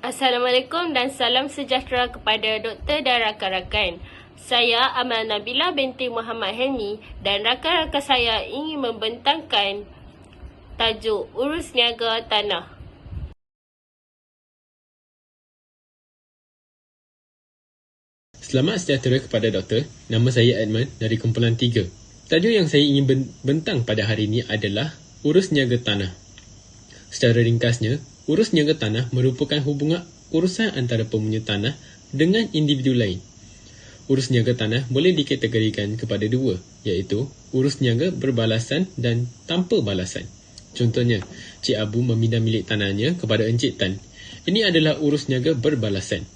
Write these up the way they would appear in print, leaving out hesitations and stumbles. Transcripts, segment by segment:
Assalamualaikum dan salam sejahtera kepada doktor dan rakan-rakan. Saya Amal Nabila binti Muhammad Helmi dan rakan-rakan saya ingin membentangkan tajuk Urus Niaga Tanah. Selamat sejahtera kepada doktor. Nama saya Edmund dari kumpulan 3. Tajuk yang saya ingin bentang pada hari ini adalah Urus Niaga Tanah. Secara ringkasnya, urus niaga tanah merupakan hubungan urusan antara pemunya tanah dengan individu lain. Urus niaga tanah boleh dikategorikan kepada dua, iaitu urus niaga berbalasan dan tanpa balasan. Contohnya, Cik Abu memindah milik tanahnya kepada Encik Tan. Ini adalah urus niaga berbalasan.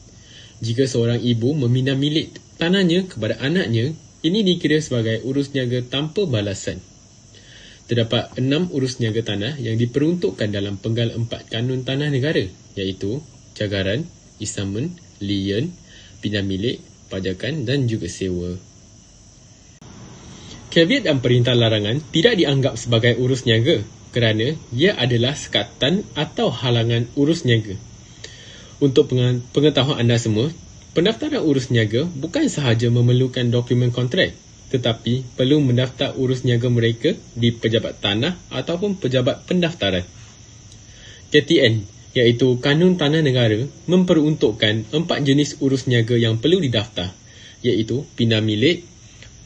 Jika seorang ibu memindah milik tanahnya kepada anaknya, ini dikira sebagai urus niaga tanpa balasan. Terdapat 6 urus niaga tanah yang diperuntukkan dalam penggal 4 Kanun Tanah Negara, iaitu cagaran, isamen, lien, pindah milik, pajakan dan juga sewa. Caveat dan perintah larangan tidak dianggap sebagai urus niaga kerana ia adalah sekatan atau halangan urus niaga. Untuk pengetahuan anda semua, pendaftaran urus niaga bukan sahaja memerlukan dokumen kontrak, tetapi perlu mendaftar urus niaga mereka di pejabat tanah ataupun pejabat pendaftaran. KTN, iaitu Kanun Tanah Negara, memperuntukkan 4 jenis urus niaga yang perlu didaftar, iaitu pindah milik,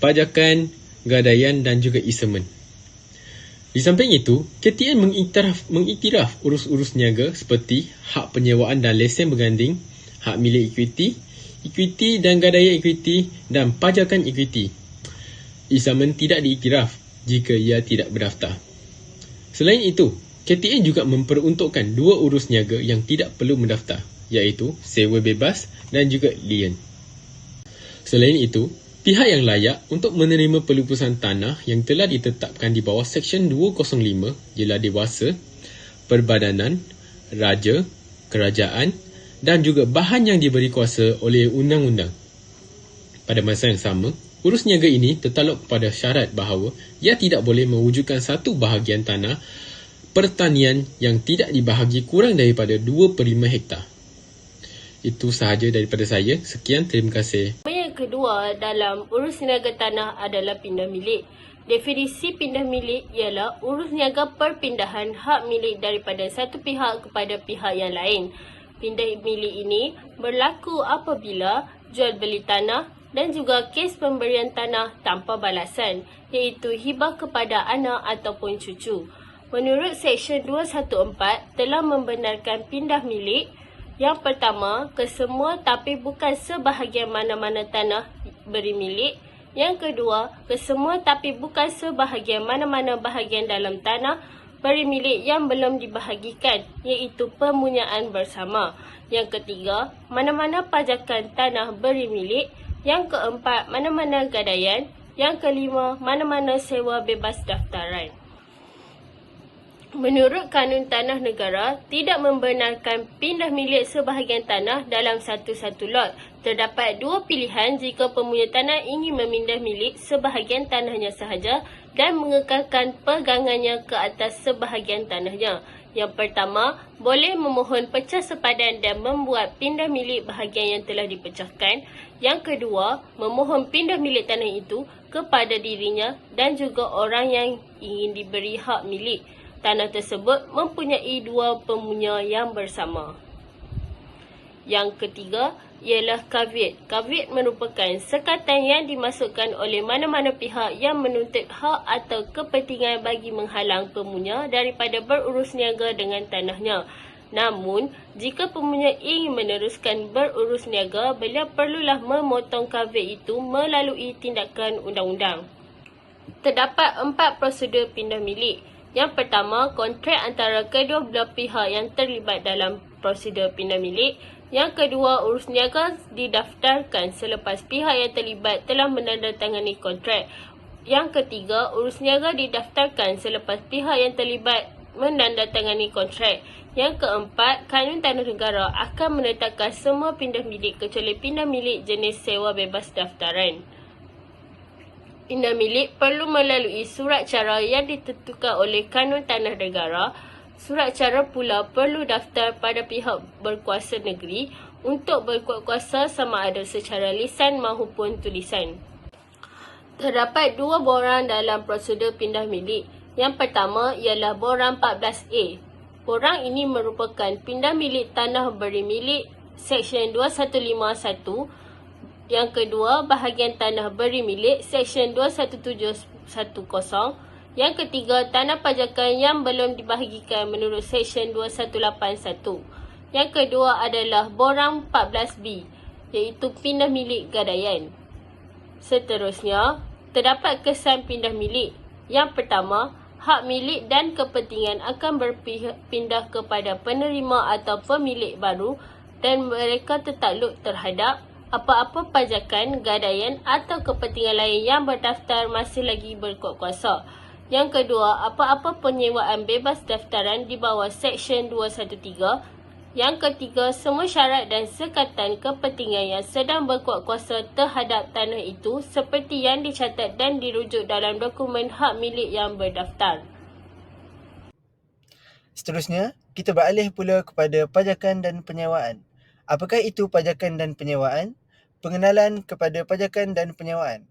pajakan, gadaian dan juga isamen. Di samping itu, KTN mengiktiraf urus-urus niaga seperti hak penyewaan dan lesen berganding, hak milik ekuiti dan gadaian ekuiti dan pajakan ekuiti. Isamen tidak diiktiraf jika ia tidak berdaftar. Selain itu, KTN juga memperuntukkan 2 urus niaga yang tidak perlu mendaftar, iaitu sewa bebas dan juga lien. Selain itu, pihak yang layak untuk menerima pelupusan tanah yang telah ditetapkan di bawah Seksyen 205 ialah dewasa, perbadanan, raja, kerajaan dan juga bahan yang diberi kuasa oleh undang-undang. Pada masa yang sama, urus niaga ini tertakluk kepada syarat bahawa ia tidak boleh mewujudkan satu bahagian tanah pertanian yang tidak dibahagi kurang daripada 2/5 hektar. Itu sahaja daripada saya. Sekian, terima kasih. Yang kedua dalam urus niaga tanah adalah pindah milik. Definisi pindah milik ialah urus niaga perpindahan hak milik daripada satu pihak kepada pihak yang lain. Pindah milik ini berlaku apabila jual beli tanah dan juga kes pemberian tanah tanpa balasan, iaitu hibah kepada anak ataupun cucu. Menurut Seksyen 214 telah membenarkan pindah milik. Yang pertama, kesemua tapi bukan sebahagian mana-mana tanah beri milik. Yang kedua, kesemua tapi bukan sebahagian mana-mana bahagian dalam tanah beri milik yang belum dibahagikan, iaitu pemunyaan bersama. Yang ketiga, mana-mana pajakan tanah beri milik. Yang keempat, mana-mana gadaian. Yang kelima, mana-mana sewa bebas daftaran. Menurut Kanun Tanah Negara, tidak membenarkan pindah milik sebahagian tanah dalam satu-satu lot. Terdapat 2 pilihan jika pemunya tanah ingin memindah milik sebahagian tanahnya sahaja dan mengekalkan pegangannya ke atas sebahagian tanahnya. Yang pertama, boleh memohon pecah sepadan dan membuat pindah milik bahagian yang telah dipecahkan. Yang kedua, memohon pindah milik tanah itu kepada dirinya dan juga orang yang ingin diberi hak milik. Tanah tersebut mempunyai 2 pemunya yang bersama. Yang ketiga ialah caveat. Caveat merupakan sekatan yang dimasukkan oleh mana-mana pihak yang menuntut hak atau kepentingan bagi menghalang pemunya daripada berurus niaga dengan tanahnya. Namun, jika pemunya ingin meneruskan berurus niaga, beliau perlulah memotong caveat itu melalui tindakan undang-undang. Terdapat 4 prosedur pindah milik. Yang pertama, kontrak antara kedua belah pihak yang terlibat dalam prosedur pindah milik. Yang kedua, urus niaga didaftarkan selepas pihak yang terlibat telah menandatangani kontrak. Yang ketiga, urus niaga didaftarkan selepas pihak yang terlibat menandatangani kontrak. Yang keempat, Kanun Tanah Negara akan menetapkan semua pindah milik kecuali pindah milik jenis sewa bebas daftaran. Pindah milik perlu melalui surat cara yang ditentukan oleh Kanun Tanah Negara. Surat cara pula perlu daftar pada pihak berkuasa negeri untuk berkuat kuasa sama ada secara lisan maupun tulisan. Terdapat dua borang dalam prosedur pindah milik. Yang pertama ialah borang 14A. Borang ini merupakan pindah milik tanah beri milik Seksyen 2151. Yang kedua, bahagian tanah beri milik Seksyen 21710. Yang ketiga, tanah pajakan yang belum dibahagikan menurut Seksyen 2181. Yang kedua adalah borang 14B, iaitu pindah milik gadaian. Seterusnya, terdapat kesan pindah milik. Yang pertama, hak milik dan kepentingan akan berpindah kepada penerima atau pemilik baru dan mereka tertakluk terhadap apa-apa pajakan, gadaian atau kepentingan lain yang berdaftar masih lagi berkuat kuasa. Yang kedua, apa-apa penyewaan bebas daftaran di bawah Seksyen 213. Yang ketiga, semua syarat dan sekatan kepentingan yang sedang berkuat kuasa terhadap tanah itu seperti yang dicatat dan dirujuk dalam dokumen hak milik yang berdaftar. Seterusnya, kita beralih pula kepada pajakan dan penyewaan. Apakah itu pajakan dan penyewaan? Pengenalan kepada pajakan dan penyewaan.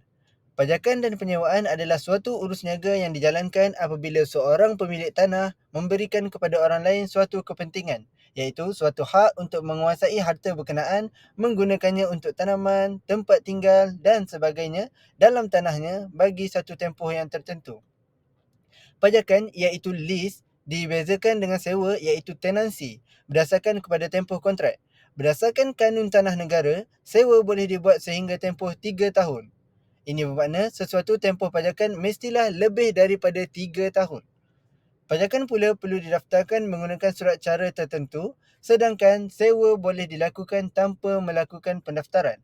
Pajakan dan penyewaan adalah suatu urus niaga yang dijalankan apabila seorang pemilik tanah memberikan kepada orang lain suatu kepentingan, iaitu suatu hak untuk menguasai harta berkenaan, menggunakannya untuk tanaman, tempat tinggal dan sebagainya dalam tanahnya bagi satu tempoh yang tertentu. Pajakan iaitu lease dibezakan dengan sewa iaitu tenancy berdasarkan kepada tempoh kontrak. Berdasarkan kanun tanah negara, sewa boleh dibuat sehingga tempoh 3 tahun. Ini bermakna sesuatu tempoh pajakan mestilah lebih daripada 3 tahun. Pajakan pula perlu didaftarkan menggunakan surat cara tertentu, sedangkan sewa boleh dilakukan tanpa melakukan pendaftaran.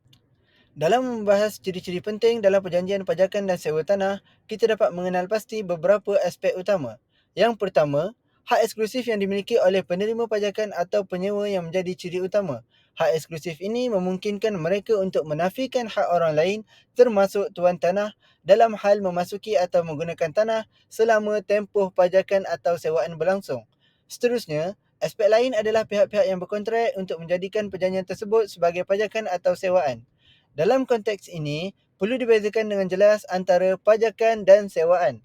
Dalam membahas ciri-ciri penting dalam perjanjian pajakan dan sewa tanah, kita dapat mengenal pasti beberapa aspek utama. Yang pertama, hak eksklusif yang dimiliki oleh penerima pajakan atau penyewa yang menjadi ciri utama. Hak eksklusif ini memungkinkan mereka untuk menafikan hak orang lain termasuk tuan tanah dalam hal memasuki atau menggunakan tanah selama tempoh pajakan atau sewaan berlangsung. Seterusnya, aspek lain adalah pihak-pihak yang berkontrak untuk menjadikan perjanjian tersebut sebagai pajakan atau sewaan. Dalam konteks ini, perlu dibezakan dengan jelas antara pajakan dan sewaan.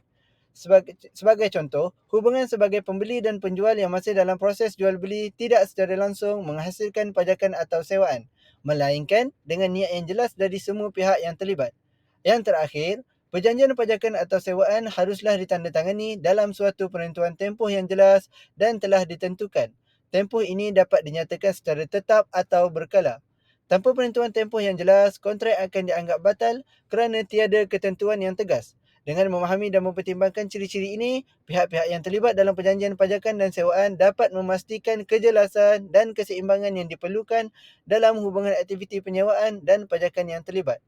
Sebagai contoh, hubungan sebagai pembeli dan penjual yang masih dalam proses jual beli tidak secara langsung menghasilkan pajakan atau sewaan, melainkan dengan niat yang jelas dari semua pihak yang terlibat. Yang terakhir, perjanjian pajakan atau sewaan haruslah ditandatangani dalam suatu penentuan tempoh yang jelas dan telah ditentukan. Tempoh ini dapat dinyatakan secara tetap atau berkala. Tanpa penentuan tempoh yang jelas, kontrak akan dianggap batal kerana tiada ketentuan yang tegas. Dengan memahami dan mempertimbangkan ciri-ciri ini, pihak-pihak yang terlibat dalam perjanjian pajakan dan sewaan dapat memastikan kejelasan dan keseimbangan yang diperlukan dalam hubungan aktiviti penyewaan dan pajakan yang terlibat.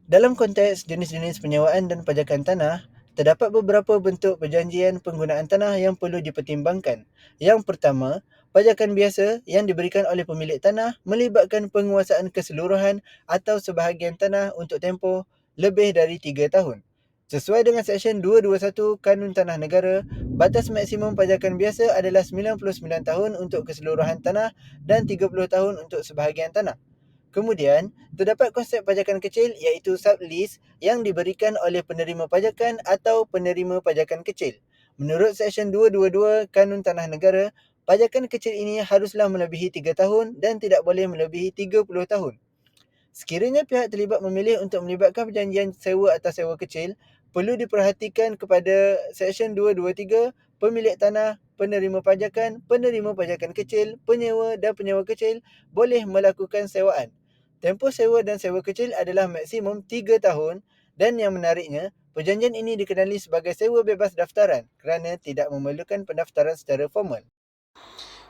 Dalam konteks jenis-jenis penyewaan dan pajakan tanah, terdapat beberapa bentuk perjanjian penggunaan tanah yang perlu dipertimbangkan. Yang pertama, pajakan biasa yang diberikan oleh pemilik tanah melibatkan penguasaan keseluruhan atau sebahagian tanah untuk tempoh lebih dari 3 tahun. Sesuai dengan Seksyen 221 Kanun Tanah Negara, batas maksimum pajakan biasa adalah 99 tahun untuk keseluruhan tanah dan 30 tahun untuk sebahagian tanah. Kemudian, terdapat konsep pajakan kecil iaitu sublease yang diberikan oleh penerima pajakan atau penerima pajakan kecil. Menurut Seksyen 222 Kanun Tanah Negara, pajakan kecil ini haruslah melebihi 3 tahun dan tidak boleh melebihi 30 tahun. Sekiranya pihak terlibat memilih untuk melibatkan perjanjian sewa atau sewa kecil, perlu diperhatikan kepada Seksyen 223, pemilik tanah, penerima pajakan kecil, penyewa dan penyewa kecil boleh melakukan sewaan. Tempoh sewa dan sewa kecil adalah maksimum 3 tahun dan yang menariknya, perjanjian ini dikenali sebagai sewa bebas daftaran kerana tidak memerlukan pendaftaran secara formal.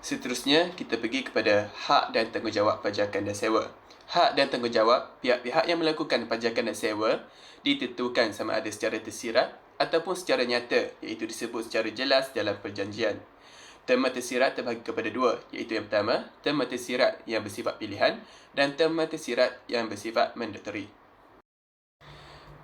Seterusnya, kita pergi kepada hak dan tanggungjawab pajakan dan sewa. Hak dan tanggungjawab pihak-pihak yang melakukan pajakan dan sewa ditentukan sama ada secara tersirat ataupun secara nyata, iaitu disebut secara jelas dalam perjanjian. Terma tersirat terbahagi kepada dua, iaitu yang pertama, terma tersirat yang bersifat pilihan dan terma tersirat yang bersifat mandatory.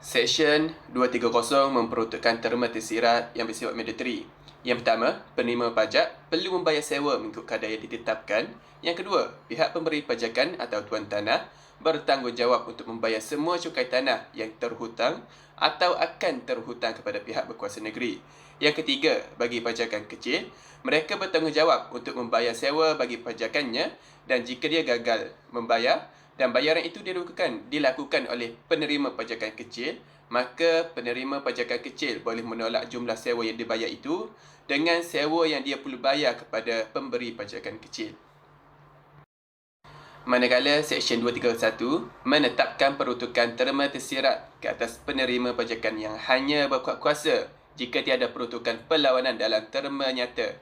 Seksyen 230 memperuntukkan terma tersirat yang bersifat mandatory. Yang pertama, penerima pajak perlu membayar sewa mengikut kadar yang ditetapkan. Yang kedua, pihak pemberi pajakan atau tuan tanah bertanggungjawab untuk membayar semua cukai tanah yang terhutang atau akan terhutang kepada pihak berkuasa negeri. Yang ketiga, bagi pajakan kecil, mereka bertanggungjawab untuk membayar sewa bagi pajakannya, dan jika dia gagal membayar dan bayaran itu dilakukan oleh penerima pajakan kecil, maka penerima pajakan kecil boleh menolak jumlah sewa yang dibayar itu dengan sewa yang dia perlu bayar kepada pemberi pajakan kecil. Manakala Seksyen 231 menetapkan peruntukan terma tersirat ke atas penerima pajakan yang hanya berkuat kuasa jika tiada peruntukan perlawanan dalam terma nyata.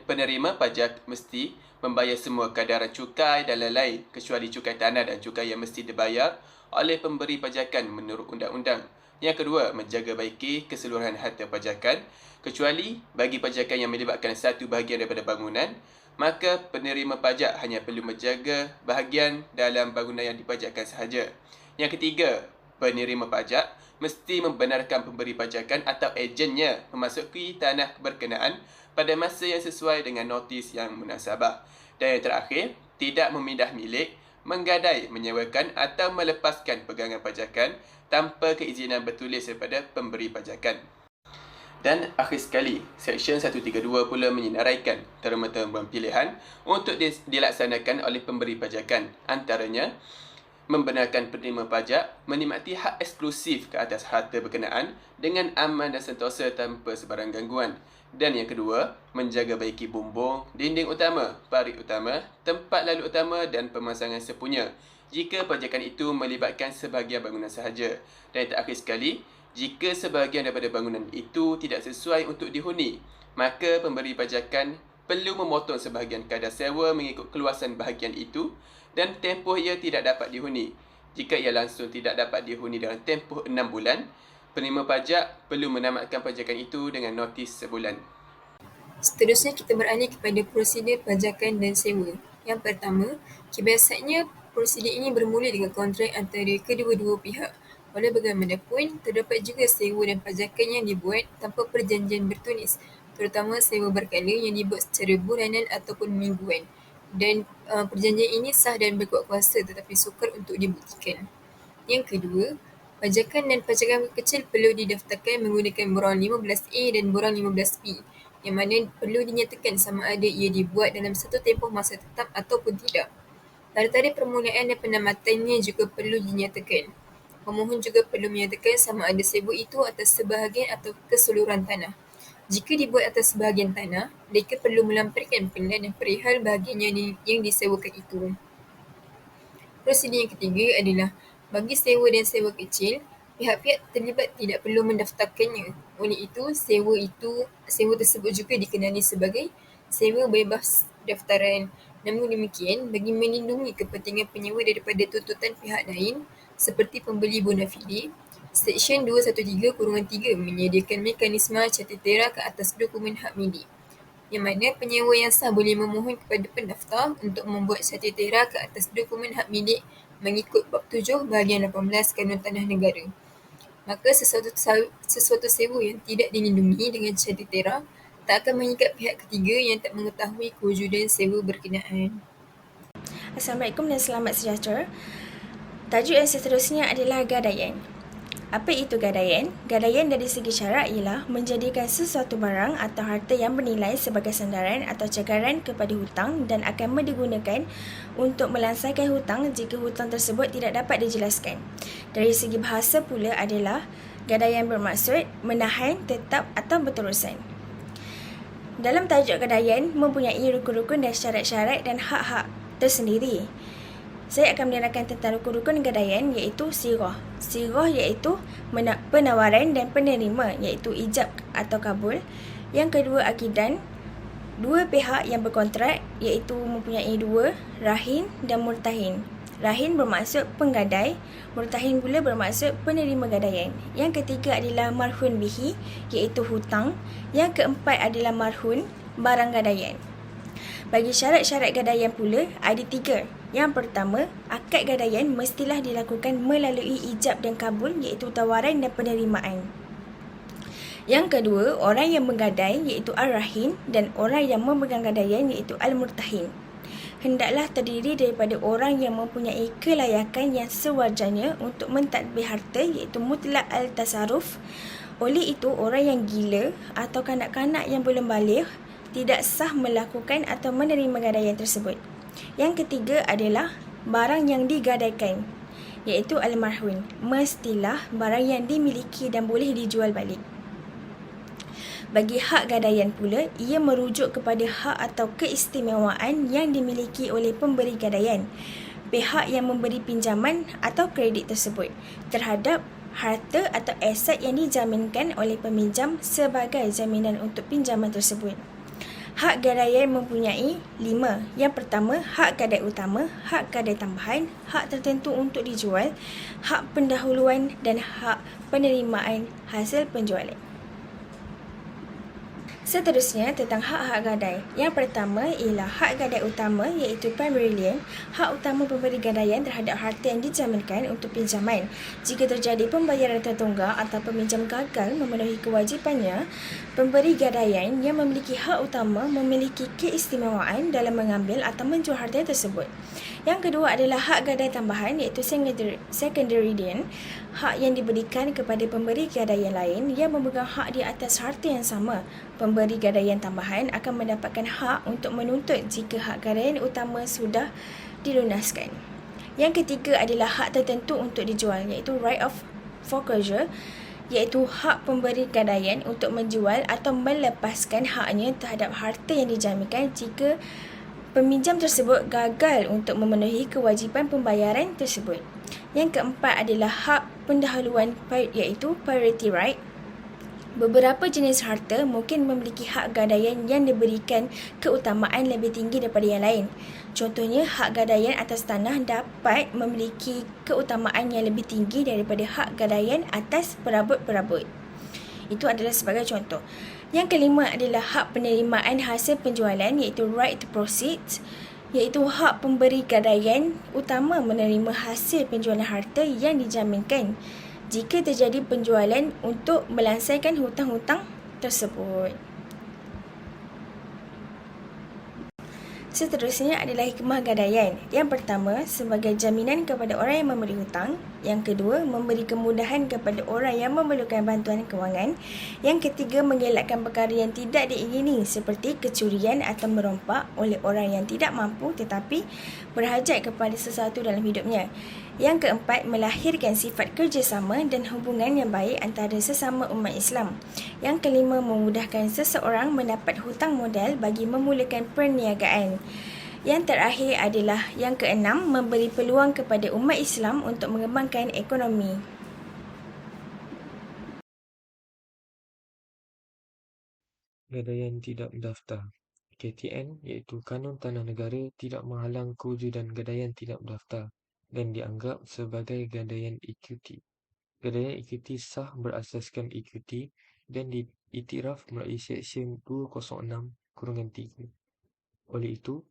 Penerima pajak mesti membayar semua kadaran cukai dan lain-lain kecuali cukai tanah dan cukai yang mesti dibayar oleh pemberi pajakan menurut undang-undang. Yang kedua, menjaga baiki keseluruhan harta pajakan kecuali bagi pajakan yang melibatkan satu bahagian daripada bangunan, maka penerima pajak hanya perlu menjaga bahagian dalam bangunan yang dipajakkan sahaja. Yang ketiga, penerima pajak mesti membenarkan pemberi pajakan atau ejennya memasuki tanah berkenaan pada masa yang sesuai dengan notis yang munasabah. Dan yang terakhir, tidak memindah milik, menggadai, menyewakan atau melepaskan pegangan pajakan tanpa keizinan bertulis daripada pemberi pajakan. Dan akhir sekali, Seksyen 132 pula menyinaraikan terma-terma pilihan untuk dilaksanakan oleh pemberi pajakan. Antaranya, membenarkan penerima pajak menikmati hak eksklusif ke atas harta berkenaan dengan aman dan sentosa tanpa sebarang gangguan. Dan yang kedua, menjaga baiki bumbung, dinding utama, parit utama, tempat lalu utama dan pemasangan sepunya jika pajakan itu melibatkan sebahagian bangunan sahaja. Dan yang terakhir sekali, jika sebahagian daripada bangunan itu tidak sesuai untuk dihuni, maka pemberi pajakan perlu memotong sebahagian kadar sewa mengikut keluasan bahagian itu dan tempoh ia tidak dapat dihuni. Jika ia langsung tidak dapat dihuni dalam tempoh 6 bulan, penerima pajak perlu menamatkan pajakan itu dengan notis sebulan. Seterusnya kita beralih kepada prosedur pajakan dan sewa. Yang pertama, kebiasaannya prosedur ini bermula dengan kontrak antara kedua-dua pihak. Walau bagaimanapun, terdapat juga sewa dan pajakan yang dibuat tanpa perjanjian bertulis, terutama sewa berkala yang dibuat secara bulanan ataupun mingguan. Dan perjanjian ini sah dan berkuat kuasa tetapi sukar untuk dibuktikan. Yang kedua, pajakan dan pajakan kecil perlu didaftarkan menggunakan borang 15A dan borang 15B, yang mana perlu dinyatakan sama ada ia dibuat dalam satu tempoh masa tetap ataupun tidak. Tarikh permulaan dan penamatannya juga perlu dinyatakan. Pemohon juga perlu menyatakan sama ada sewa itu atas sebahagian atau keseluruhan tanah. Jika dibuat atas sebahagian tanah, mereka perlu melamparkan penilaian perihal bahagian yang disewakan itu. Prosedur yang ketiga adalah bagi sewa dan sewa kecil, pihak-pihak terlibat tidak perlu mendaftarkannya. Oleh itu, sewa tersebut juga dikenali sebagai sewa bebas daftaran. Namun demikian, bagi melindungi kepentingan penyewa daripada tuntutan pihak lain seperti pembeli bona fide, Seksyen 213-3 menyediakan mekanisme catatera ke atas dokumen hak milik, yang mana penyewa yang sah boleh memohon kepada pendaftar untuk membuat catatera ke atas dokumen hak milik mengikut bab 7 bahagian 18 Kanun Tanah Negara. Maka sesuatu sewa yang tidak dilindungi dengan catatera tak akan mengikat pihak ketiga yang tak mengetahui kewujudan sewa berkenaan. Assalamualaikum dan selamat sejahtera. Tajuk yang seterusnya adalah gadaian. Apa itu gadaian? Gadaian dari segi syarak ialah menjadikan sesuatu barang atau harta yang bernilai sebagai sandaran atau cagaran kepada hutang dan akan digunakan untuk melansaikan hutang jika hutang tersebut tidak dapat dijelaskan. Dari segi bahasa pula adalah gadaian bermaksud menahan, tetap atau berterusan. Dalam tajuk gadaian mempunyai rukun-rukun dan syarat-syarat dan hak-hak tersendiri. Saya akan menerangkan tentang rukun-rukun gadaian iaitu sirah. Sirah iaitu penawaran dan penerima iaitu ijab atau kabul. Yang kedua akidan. Dua pihak yang berkontrak iaitu mempunyai dua, rahin dan murtahin. Rahin bermaksud penggadai, murtahin pula bermaksud penerima gadaian. Yang ketiga adalah marhun bihi iaitu hutang. Yang keempat adalah marhun, barang gadaian. Bagi syarat-syarat gadaian pula ada 3. Yang pertama, akad gadaian mestilah dilakukan melalui ijab dan kabul iaitu tawaran dan penerimaan. Yang kedua, orang yang menggadai iaitu Ar-Rahin dan orang yang memegang gadaian iaitu Al-Murtahin. Hendaklah terdiri daripada orang yang mempunyai kelayakan yang sewajarnya untuk mentadbir harta iaitu mutlak al-tasarruf. Oleh itu, orang yang gila atau kanak-kanak yang belum baligh tidak sah melakukan atau menerima gadaian tersebut. Yang ketiga adalah barang yang digadaikan iaitu al-marhun. Mestilah barang yang dimiliki dan boleh dijual balik. Bagi hak gadaian pula, ia merujuk kepada hak atau keistimewaan yang dimiliki oleh pemberi gadaian, pihak yang memberi pinjaman atau kredit tersebut, terhadap harta atau aset yang dijaminkan oleh peminjam sebagai jaminan untuk pinjaman tersebut. Hak gadaian mempunyai 5. Yang pertama, hak gadai utama, hak gadai tambahan, hak tertentu untuk dijual, hak pendahuluan dan hak penerimaan hasil penjualan. Seterusnya tentang hak-hak gadai. Yang pertama ialah hak gadai utama iaitu primary lien, hak utama pemberi gadaian terhadap harta yang dijaminkan untuk pinjaman. Jika terjadi pembayaran tertunggak atau peminjam gagal memenuhi kewajipannya, pemberi gadaian yang memiliki hak utama memiliki keistimewaan dalam mengambil atau menjual harta tersebut. Yang kedua adalah hak gadai tambahan iaitu secondary lien, hak yang diberikan kepada pemberi gadaian lain yang memegang hak di atas harta yang sama. Pemberi gadaian tambahan akan mendapatkan hak untuk menuntut jika hak gadaian utama sudah dilunaskan. Yang ketiga adalah hak tertentu untuk dijual iaitu right of foreclosure, iaitu hak pemberi gadaian untuk menjual atau melepaskan haknya terhadap harta yang dijaminkan jika peminjam tersebut gagal untuk memenuhi kewajipan pembayaran tersebut. Yang keempat adalah hak pendahuluan iaitu priority right. Beberapa jenis harta mungkin memiliki hak gadaian yang diberikan keutamaan lebih tinggi daripada yang lain. Contohnya, hak gadaian atas tanah dapat memiliki keutamaan yang lebih tinggi daripada hak gadaian atas perabot-perabot. Itu adalah sebagai contoh. Yang kelima adalah hak penerimaan hasil penjualan iaitu right to proceed, iaitu hak pemberi gadaian utama menerima hasil penjualan harta yang dijaminkan jika terjadi penjualan untuk melansaikan hutang-hutang tersebut. Seterusnya adalah hikmah gadaian. Yang pertama, sebagai jaminan kepada orang yang memberi hutang. Yang kedua, memberi kemudahan kepada orang yang memerlukan bantuan kewangan. Yang ketiga, mengelakkan perkara yang tidak diingini seperti kecurian atau merompak oleh orang yang tidak mampu tetapi berhajat kepada sesuatu dalam hidupnya. Yang keempat, melahirkan sifat kerjasama dan hubungan yang baik antara sesama umat Islam. Yang kelima, memudahkan seseorang mendapat hutang modal bagi memulakan perniagaan. Yang terakhir adalah yang keenam, memberi peluang kepada umat Islam untuk mengembangkan ekonomi. Gadaian tidak berdaftar. KTN iaitu Kanun Tanah Negara tidak menghalang kewujudan gadaian tidak berdaftar dan dianggap sebagai gadaian ekuiti. Gadaian ekuiti sah berasaskan ekuiti dan diiktiraf melalui Seksyen 206-3. Oleh itu,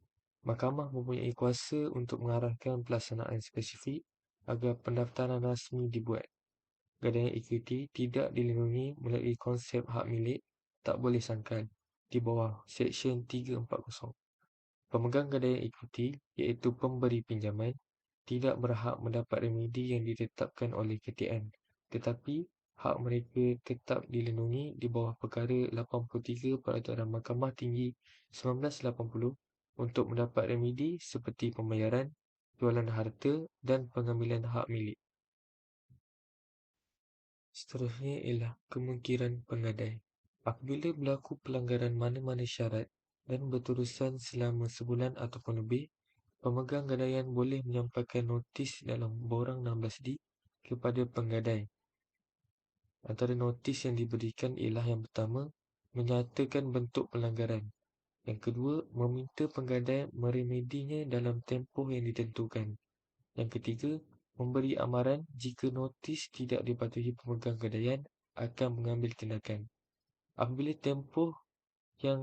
Mahkamah mempunyai kuasa untuk mengarahkan pelaksanaan spesifik agar pendaftaran rasmi dibuat. Gadaian ekuiti tidak dilindungi melalui konsep hak milik tak boleh sangkal di bawah Seksyen 340. Pemegang gadaian ekuiti iaitu pemberi pinjaman tidak berhak mendapat remedi yang ditetapkan oleh KTN, tetapi hak mereka tetap dilindungi di bawah Perkara 83 Peraturan Mahkamah Tinggi 1980 untuk mendapat remedi seperti pembayaran, jualan harta dan pengambilan hak milik. Seterusnya ialah kemungkiran penggadai. Apabila berlaku pelanggaran mana-mana syarat dan berterusan selama sebulan ataupun lebih, pemegang gadaian boleh menyampaikan notis dalam borang 16D kepada penggadai. Antara notis yang diberikan ialah yang pertama, menyatakan bentuk pelanggaran. Yang kedua, meminta penggadai meremedinya dalam tempoh yang ditentukan. Yang ketiga, memberi amaran jika notis tidak dipatuhi pemegang gadaian akan mengambil tindakan. Apabila tempoh yang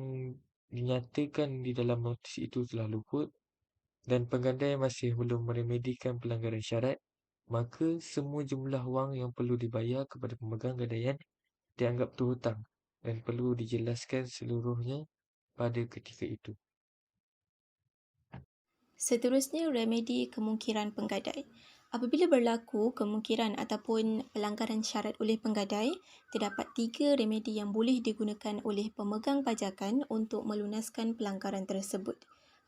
dinyatakan di dalam notis itu telah luput dan penggadai masih belum meremedikan pelanggaran syarat, maka semua jumlah wang yang perlu dibayar kepada pemegang gadaian dianggap berhutang dan perlu dijelaskan seluruhnya pada ketika itu. Seterusnya, remedi kemungkiran penggadai. Apabila berlaku kemungkiran ataupun pelanggaran syarat oleh penggadai, terdapat 3 remedi yang boleh digunakan oleh pemegang pajakan untuk melunaskan pelanggaran tersebut.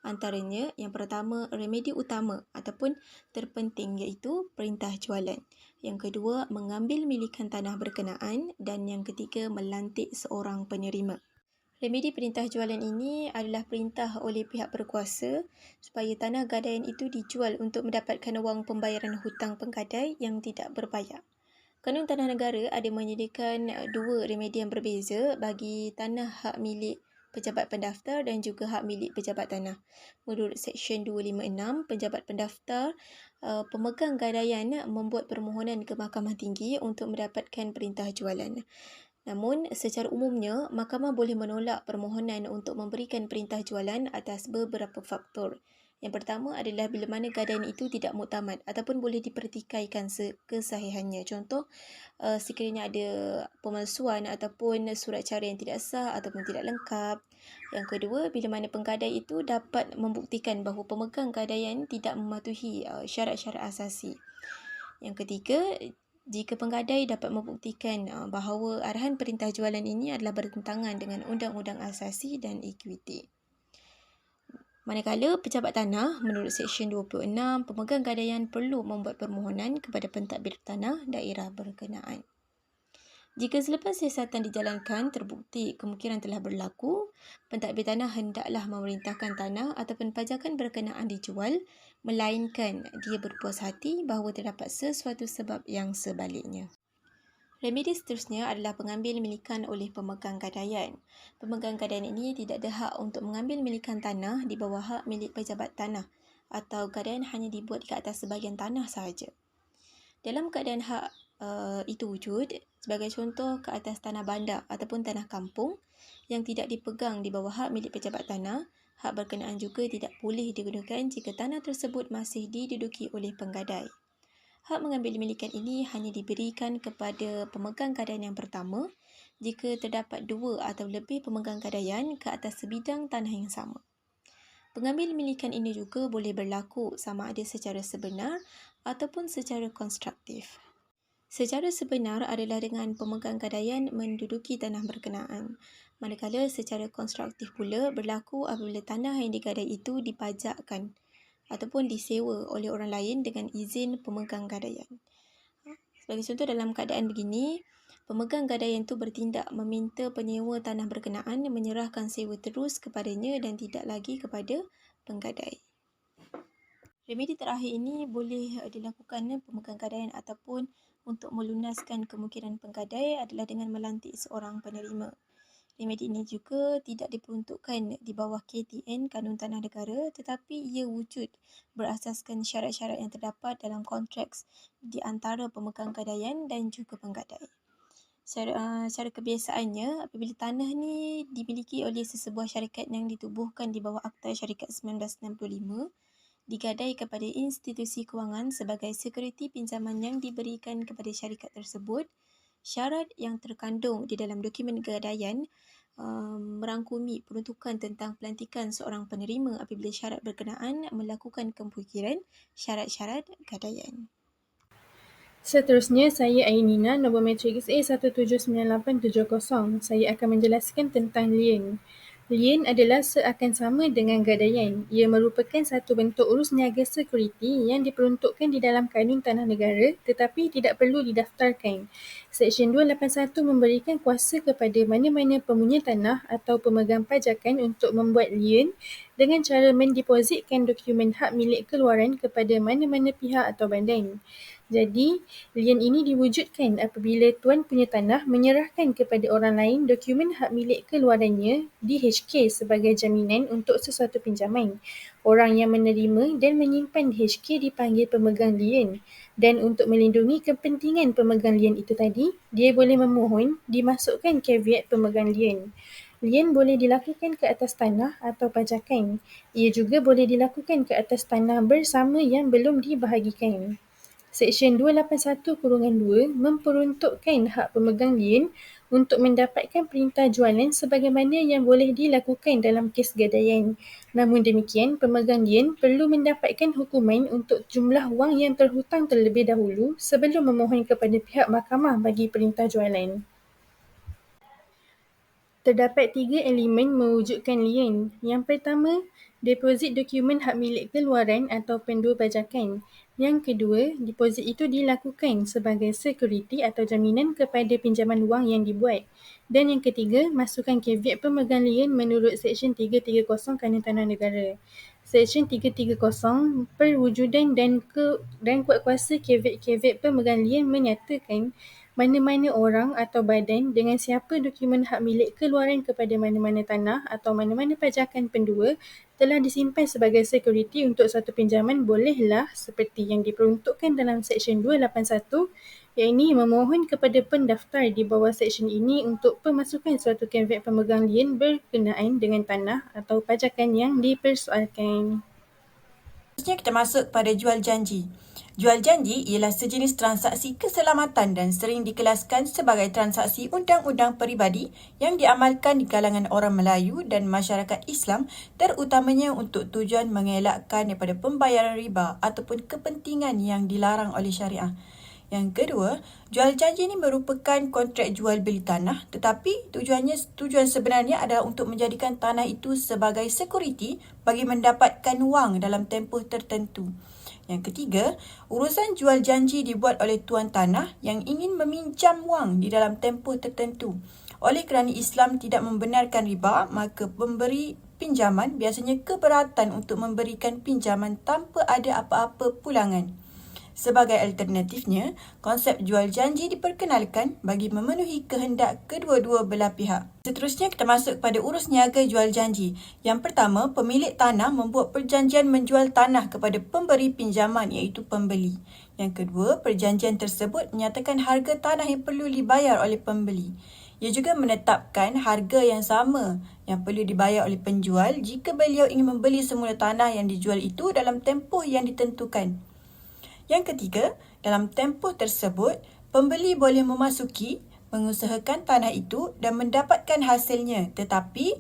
Antaranya, yang pertama, remedi utama ataupun terpenting iaitu perintah jualan. Yang kedua, mengambil milikan tanah berkenaan, dan yang ketiga, melantik seorang penerima. Remedi perintah jualan ini adalah perintah oleh pihak berkuasa supaya tanah gadaian itu dijual untuk mendapatkan wang pembayaran hutang penggadai yang tidak berbayar. Kanun Tanah Negara ada menyediakan 2 remedi yang berbeza bagi tanah hak milik pejabat pendaftar dan juga hak milik pejabat tanah. Menurut Seksyen 256, pejabat pendaftar, pemegang gadaian membuat permohonan ke Mahkamah Tinggi untuk mendapatkan perintah jualan. Namun, secara umumnya, mahkamah boleh menolak permohonan untuk memberikan perintah jualan atas beberapa faktor. Yang pertama adalah bila mana gadaian itu tidak muktamad ataupun boleh dipertikaikan kesahihannya. Contoh, sekiranya ada pemalsuan ataupun surat cara yang tidak sah ataupun tidak lengkap. Yang kedua, bila mana penggadai itu dapat membuktikan bahawa pemegang gadaian tidak mematuhi syarat-syarat asasi. Yang ketiga, jika penggadai dapat membuktikan bahawa arahan perintah jualan ini adalah bertentangan dengan undang-undang asasi dan ekuiti. Manakala pejabat tanah, menurut Seksyen 26, pemegang gadaian perlu membuat permohonan kepada pentadbir tanah daerah berkenaan. Jika selepas siasatan dijalankan terbukti kemungkinan telah berlaku, pentadbir tanah hendaklah memerintahkan tanah ataupun pajakan berkenaan dijual, melainkan dia berpuas hati bahawa terdapat sesuatu sebab yang sebaliknya. Remedi seterusnya adalah pengambil milikan oleh pemegang gadaian. Pemegang gadaian ini tidak ada hak untuk mengambil milikan tanah di bawah hak milik pejabat tanah atau gadaian hanya dibuat di atas sebahagian tanah sahaja. Dalam keadaan hak itu wujud, sebagai contoh ke atas tanah bandar ataupun tanah kampung yang tidak dipegang di bawah hak milik pejabat tanah, hak berkenaan juga tidak boleh digunakan jika tanah tersebut masih diduduki oleh penggadai. Hak mengambil milikan ini hanya diberikan kepada pemegang gadaian yang pertama jika terdapat 2 atau lebih pemegang gadaian ke atas sebidang tanah yang sama. Pengambil milikan ini juga boleh berlaku sama ada secara sebenar ataupun secara konstruktif. Secara sebenar adalah dengan pemegang gadaian menduduki tanah berkenaan. Manakala secara konstruktif pula berlaku apabila tanah yang digadai itu dipajakkan ataupun disewa oleh orang lain dengan izin pemegang gadaian. Sebagai contoh, dalam keadaan begini, pemegang gadaian itu bertindak meminta penyewa tanah berkenaan menyerahkan sewa terus kepadanya dan tidak lagi kepada penggadai. Remedi terakhir ini boleh dilakukan pemegang gadaian ataupun untuk melunaskan kemungkinan penggadai adalah dengan melantik seorang penerima. Remedi ini juga tidak diperuntukkan di bawah KTN Kanun Tanah Negara, tetapi ia wujud berasaskan syarat-syarat yang terdapat dalam kontrak di antara pemegang gadaian dan juga penggadai. Secara kebiasaannya, apabila tanah ni dimiliki oleh sesebuah syarikat yang ditubuhkan di bawah Akta Syarikat 1965, digadai kepada institusi kewangan sebagai sekuriti pinjaman yang diberikan kepada syarikat tersebut, syarat yang terkandung di dalam dokumen gadaian merangkumi peruntukan tentang pelantikan seorang penerima apabila syarat berkenaan melakukan kemungkiran syarat-syarat gadaian. Seterusnya, saya Ainina, nombor matriks A1798770. Saya akan menjelaskan tentang lien. Lien adalah seakan sama dengan gadaian. Ia merupakan satu bentuk urus niaga sekuriti yang diperuntukkan di dalam Kanun Tanah Negara tetapi tidak perlu didaftarkan. Seksyen 281 memberikan kuasa kepada mana-mana pemunya tanah atau pemegang pajakan untuk membuat lien dengan cara mendepositkan dokumen hak milik keluaran kepada mana-mana pihak atau badan. Jadi, lien ini diwujudkan apabila tuan punya tanah menyerahkan kepada orang lain dokumen hak milik keluarannya DHK sebagai jaminan untuk sesuatu pinjaman. Orang yang menerima dan menyimpan DHK dipanggil pemegang lien. Dan untuk melindungi kepentingan pemegang lien itu tadi, dia boleh memohon dimasukkan caveat pemegang lien. Lien boleh dilakukan ke atas tanah atau pajakan. Ia juga boleh dilakukan ke atas tanah bersama yang belum dibahagikan. Seksyen 281-2 memperuntukkan hak pemegang lien untuk mendapatkan perintah jualan sebagaimana yang boleh dilakukan dalam kes gadaian. Namun demikian, pemegang lien perlu mendapatkan hukuman untuk jumlah wang yang terhutang terlebih dahulu sebelum memohon kepada pihak mahkamah bagi perintah jualan. Terdapat 3 elemen mewujudkan lien. Yang pertama, deposit dokumen hak milik keluaran atau pendua bajakan. Yang kedua, deposit itu dilakukan sebagai sekuriti atau jaminan kepada pinjaman wang yang dibuat. Dan yang ketiga, masukkan caveat pemegang lien menurut Seksyen 330 Kanun Tanah Negara. Seksyen 330 perwujudan dan kuat kuasa caveat pemegang lien menyatakan mana-mana orang atau badan dengan siapa dokumen hak milik keluaran kepada mana-mana tanah atau mana-mana pajakan pendua telah disimpan sebagai sekuriti untuk suatu pinjaman bolehlah seperti yang diperuntukkan dalam Seksyen 281 iaitu memohon kepada pendaftar di bawah Seksyen ini untuk pemasukan suatu caveat pemegang lien berkenaan dengan tanah atau pajakan yang dipersoalkan. Seterusnya kita masuk pada jual janji. Jual janji ialah sejenis transaksi keselamatan dan sering dikelaskan sebagai transaksi undang-undang peribadi yang diamalkan di kalangan orang Melayu dan masyarakat Islam terutamanya untuk tujuan mengelakkan daripada pembayaran riba ataupun kepentingan yang dilarang oleh syariah. Yang kedua, jual janji ini merupakan kontrak jual beli tanah tetapi tujuan sebenarnya adalah untuk menjadikan tanah itu sebagai sekuriti bagi mendapatkan wang dalam tempoh tertentu. Yang ketiga, urusan jual janji dibuat oleh tuan tanah yang ingin meminjam wang di dalam tempoh tertentu. Oleh kerana Islam tidak membenarkan riba, maka pemberi pinjaman biasanya keberatan untuk memberikan pinjaman tanpa ada apa-apa pulangan. Sebagai alternatifnya, konsep jual janji diperkenalkan bagi memenuhi kehendak kedua-dua belah pihak. Seterusnya kita masuk pada urus niaga jual janji. Yang pertama, pemilik tanah membuat perjanjian menjual tanah kepada pemberi pinjaman iaitu pembeli. Yang kedua, perjanjian tersebut menyatakan harga tanah yang perlu dibayar oleh pembeli. Ia juga menetapkan harga yang sama yang perlu dibayar oleh penjual jika beliau ingin membeli semula tanah yang dijual itu dalam tempoh yang ditentukan. Yang ketiga, dalam tempoh tersebut, pembeli boleh memasuki, mengusahakan tanah itu dan mendapatkan hasilnya tetapi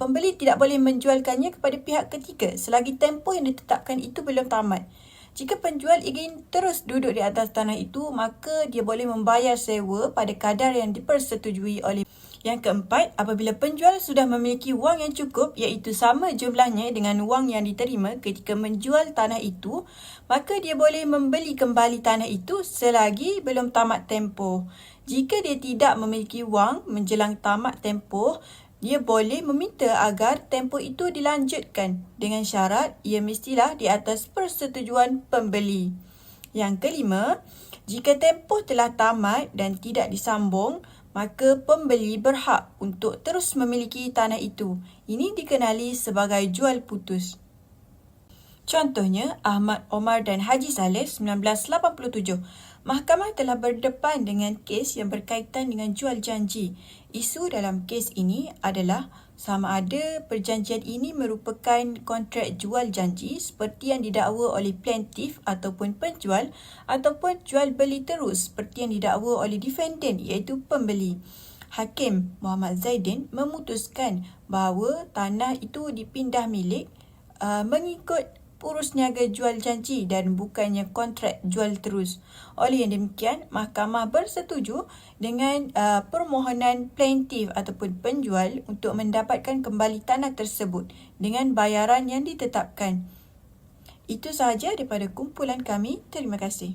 pembeli tidak boleh menjualkannya kepada pihak ketiga selagi tempoh yang ditetapkan itu belum tamat. Jika penjual ingin terus duduk di atas tanah itu, maka dia boleh membayar sewa pada kadar yang dipersetujui oleh. Yang keempat, apabila penjual sudah memiliki wang yang cukup iaitu sama jumlahnya dengan wang yang diterima ketika menjual tanah itu, maka dia boleh membeli kembali tanah itu selagi belum tamat tempoh. Jika dia tidak memiliki wang menjelang tamat tempoh, dia boleh meminta agar tempoh itu dilanjutkan dengan syarat ia mestilah di atas persetujuan pembeli. Yang kelima, jika tempoh telah tamat dan tidak disambung, maka pembeli berhak untuk terus memiliki tanah itu. Ini dikenali sebagai jual putus. Contohnya, Ahmad Omar dan Haji Saleh 1987. Mahkamah telah berdepan dengan kes yang berkaitan dengan jual janji. Isu dalam kes ini adalah sama ada perjanjian ini merupakan kontrak jual janji seperti yang didakwa oleh plaintiff ataupun penjual ataupun jual beli terus seperti yang didakwa oleh defendant iaitu pembeli. Hakim Muhammad Zaidin memutuskan bahawa tanah itu dipindah milik mengikut urus niaga jual janji dan bukannya kontrak jual terus. Oleh yang demikian, mahkamah bersetuju dengan permohonan plaintiff ataupun penjual untuk mendapatkan kembali tanah tersebut dengan bayaran yang ditetapkan. Itu sahaja daripada kumpulan kami. Terima kasih.